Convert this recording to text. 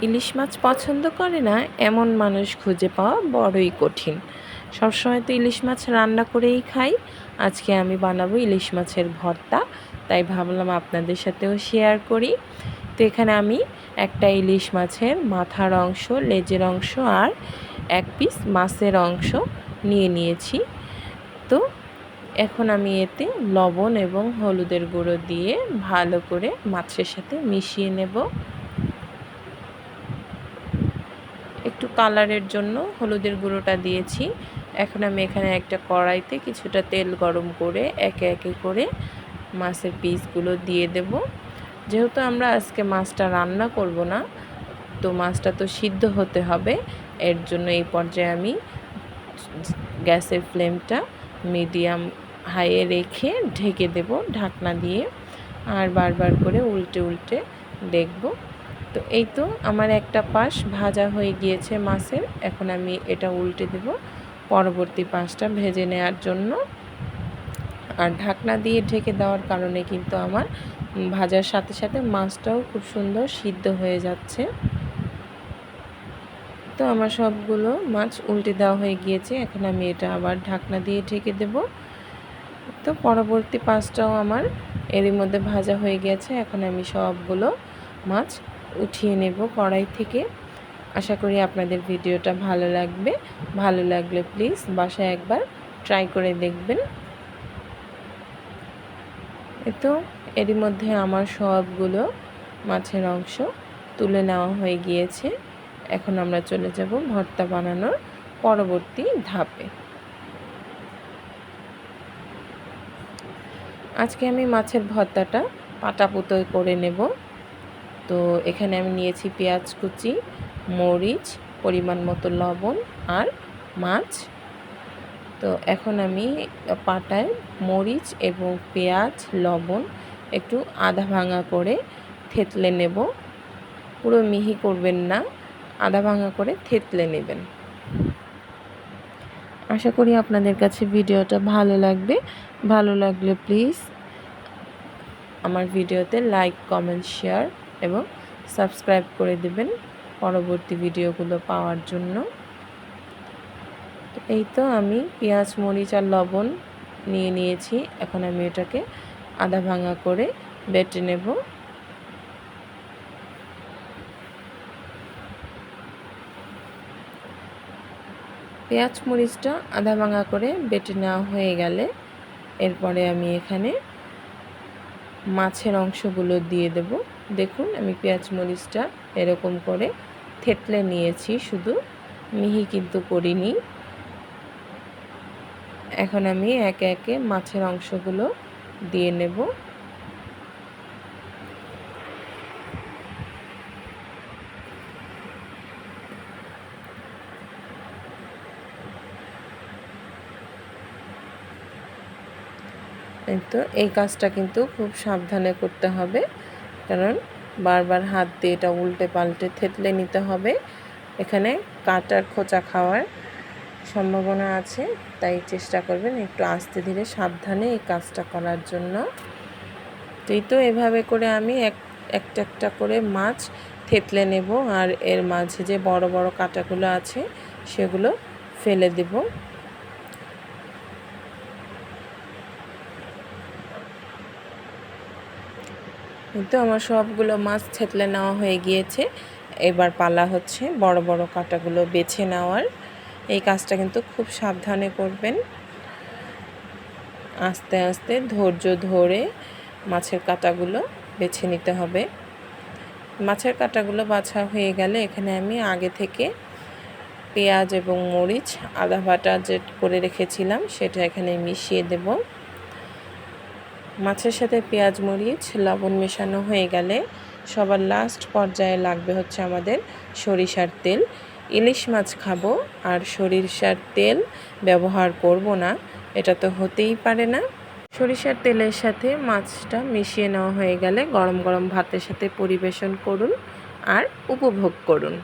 ইলিশ মাছ পছন্দ করে না এমন মানুষ খুঁজে পাওয়া বড়ই কঠিন। সবসময় তো ইলিশ মাছ রান্না করেই খাই। আজকে আমি বানাবো ইলিশ মাছের ভর্তা, তাই ভাবলাম আপনাদের সাথেও শেয়ার করি। তো এখানে আমি একটা ইলিশ মাছের মাথার অংশ, লেজের অংশ আর এক পিস মাছের অংশ নিয়ে নিয়েছি। তো এখন আমি এতে লবণ এবং হলুদের গুঁড়ো দিয়ে ভালো করে মাছের সাথে মিশিয়ে নেব। একটু কালারের জন্য হলুদের গুঁড়োটা দিয়েছি। এখন আমি এখানে একটা কড়াইতে কিছুটা তেল গরম করে একে একে করে মাছের পিসগুলো দিয়ে দেব। যেহেতু আমরা আজকে মাছটা রান্না করব না, তো মাছটা তো সিদ্ধ হতে হবে, এর জন্য এই পর্যায়ে আমি গ্যাসের ফ্লেমটা মিডিয়াম হাইয়ে রেখে ঢেকে দেব ঢাকনা দিয়ে, আর বারবার করে উল্টে উল্টে দেখব। তো এই তো আমার একটা পাশ ভাজা হয়ে গিয়েছে মাছের। এখন আমি এটা উল্টে দেব পরবর্তী পাশটা ভেজে নেওয়ার জন্য। আর ঢাকনা দিয়ে ঢেকে দেওয়ার কারণে কিন্তু আমার ভাজার সাথে সাথে মাছটাও খুব সুন্দর সিদ্ধ হয়ে যাচ্ছে। তো আমার সবগুলো মাছ উল্টে দেওয়া হয়ে গিয়েছে। এখন আমি এটা আবার ঢাকনা দিয়ে ঢেকে দেব। তো পরবর্তী পাশটাও আমার এরই মধ্যে ভাজা হয়ে গেছে। এখন আমি সবগুলো মাছ উঠিয়ে নেব কড়াই থেকে। আশা করি আপনাদের ভিডিওটা ভালো লাগবে। ভালো লাগলে প্লিজ বাসায় একবার ট্রাই করে দেখবেন। তো এরই মধ্যে আমার সবগুলো মাছের অংশ তুলে নেওয়া হয়ে গিয়েছে। এখন আমরা চলে যাব ভর্তা বানানোর পরবর্তী ধাপে। আজকে আমি মাছের ভর্তাটা পাটাপুতো করে নেব। তো এখানে আমি নিয়েছি পেঁয়াজ কুচি, মরিচ, পরিমাণ মতো লবণ আর মাছ। তো এখন আমি পাটায় মরিচ এবং পেঁয়াজ, লবণ একটু আধা ভাঙা করে থেতলে নেব। পুরো মিহি করবেন না, আধা ভাঙা করে থেতলে নেবেন। আশা করি আপনাদের কাছে ভিডিওটা ভালো লাগবে। ভালো লাগলে প্লিজ আমার ভিডিওতে লাইক, কমেন্ট, শেয়ার এবং সাবস্ক্রাইব করে দেবেন পরবর্তী ভিডিওগুলো পাওয়ার জন্য। এই তো আমি পেঁয়াজ, মরিচ আর লবণ নিয়ে নিয়েছি। এখন আমি এটাকে আধা ভাঙা করে বেটে নেব। পেঁয়াজ মরিচটা আধা ভাঙা করে বেটে নেওয়া হয়ে গেলে এরপরে আমি এখানে মাছের অংশগুলো দিয়ে দেব। দেখুন আমি পেঁয়াজ মরিচটা এরকম করে থেতলে নিয়েছি, শুধু মিহি কিন্তু করিনি। এখন আমি একে একে মাছের অংশগুলো দিয়ে নেব। তো এই কাজটা কিন্তু খুব সাবধানে করতে হবে, কারণ বারবার হাত দিয়ে এটা উল্টে পাল্টে থেতলে নিতে হবে। এখানে কাটার খোঁচা খাওয়ার সম্ভাবনা আছে, তাই চেষ্টা করবেন একটু আস্তে ধীরে সাবধানে এই কাজটা করার জন্য। তো এভাবে করে আমি একটা একটা করে মাছ থেতলে নেব, আর এর মাঝে যে বড় বড় কাঁটাগুলো আছে সেগুলো ফেলে দেব। কিন্তু আমার সবগুলো মাছ থেতলে নেওয়া হয়ে গিয়েছে। এবার পালা হচ্ছে বড় বড় কাঁটাগুলো বেছে নেওয়ার। এই কাজটা কিন্তু খুব সাবধানে করবেন, আস্তে আস্তে ধৈর্য ধরে মাছের কাঁটাগুলো বেছে নিতে হবে। মাছের কাঁটাগুলো বাছা হয়ে গেলে এখানে আমি আগে থেকে পেঁয়াজ এবং মরিচ আদা বাটা যে করে রেখেছিলাম সেটা এখানে মিশিয়ে দেব। মাছের সাথে পেঁয়াজ, মরিচ, লবণ মেশানো হয়ে গেলে সবার লাস্ট পর্যায়ে লাগবে হচ্ছে আমাদের সরিষার তেল। ইলিশ মাছ খাবো আর সরিষার তেল ব্যবহার করব না, এটা তো হতেই পারে না। সরিষার তেলের সাথে মাছটা মিশিয়ে নেওয়া হয়ে গেলে গরম গরম ভাতের সাথে পরিবেশন করুন আর উপভোগ করুন।